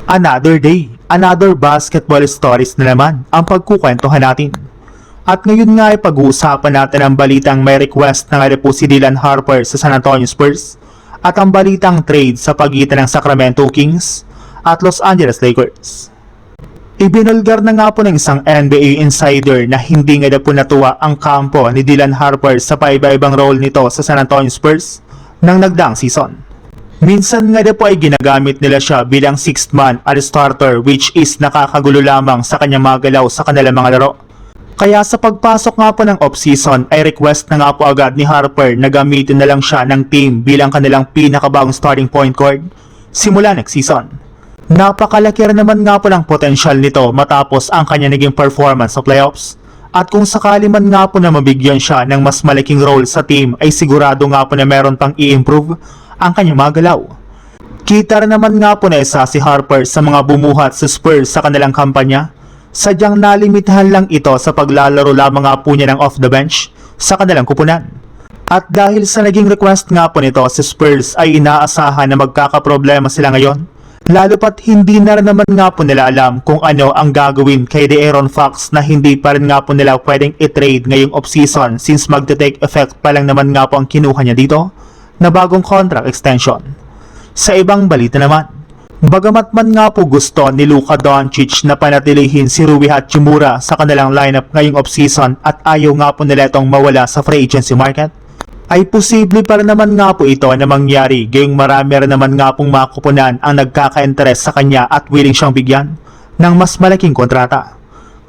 Another day, another basketball stories na naman ang pagkukwentuhan natin. At ngayon nga ay pag-uusapan natin ang balitang may request na nga po si Dylan Harper sa San Antonio Spurs at ang balitang trade sa pagitan ng Sacramento Kings at Los Angeles Lakers. Ibinulgar na nga po ng isang NBA insider na hindi nga po natuwa ang kampo ni Dylan Harper sa paiba-ibang role nito sa San Antonio Spurs nang nagdaang season. Minsan nga po ay ginagamit nila siya bilang 6th man at starter, which is nakakagulo lamang sa kanyang mga galaw sa kanilang mga laro. Kaya sa pagpasok nga po ng off-season ay request na nga po agad ni Harper na gamitin na lang siya ng team bilang kanilang pinakabagong starting point guard simula next season. Napakalaki rin naman nga po ng potensyal nito matapos ang kanya naging performance sa playoffs. At kung sakali man nga po na mabigyan siya ng mas malaking role sa team ay sigurado nga po na meron pang i-improve ang kanyang mga galaw. Kita rin naman nga po na isa si Harper sa mga bumuhat sa Spurs sa kanilang kampanya. Sadyang nalimitahan lang ito sa paglalaro lamang nga po niya ng off the bench sa kanilang kupunan. At dahil sa naging request nga po nito si Spurs ay inaasahan na magkakaproblema sila ngayon. Lalo pat hindi na rin naman nga po nila alam kung ano ang gagawin kay De'Aaron Fox na hindi pa rin nga po nila pwedeng i-trade ngayong off-season since magte-take effect pa lang naman nga po ang kinuha niya dito na bagong contract extension. Sa ibang balita naman, bagamat man nga po gusto ni Luka Doncic na panatilihin si Rui Hachimura sa kanilang lineup ngayong off-season at ayaw nga po nila itong mawala sa free agency market, ay posible pa rin naman nga po ito na mangyari gayong marami rin naman nga pong makupunan ang nagkaka-interes sa kanya at willing siyang bigyan ng mas malaking kontrata.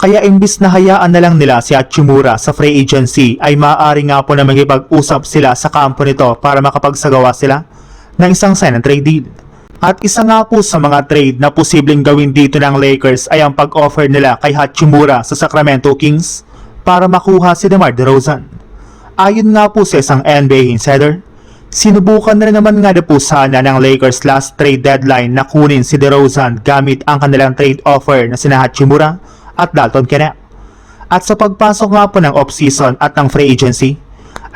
Kaya imbis na hayaan na lang nila si Hachimura sa free agency ay maaari nga po na magipag-usap sila sa kampo nito para makapagsagawa sila ng isang sign and trade deal. At isa nga po sa mga trade na posibleng gawin dito ng Lakers ay ang pag-offer nila kay Hachimura sa Sacramento Kings para makuha si DeMar DeRozan. Ayon nga po sa isang NBA insider, sinubukan na rin naman nga po sana ng Lakers last trade deadline na kunin si DeRozan gamit ang kanilang trade offer na sina Hachimura at Dalton Knecht. At sa pagpasok nga po ng off-season at ng free agency,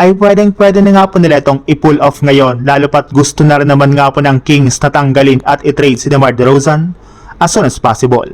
ay pwede na nga po nila itong i-pull off ngayon lalo pat gusto na rin naman nga po ng Kings na tanggalin at i-trade si DeMar DeRozan as soon as possible.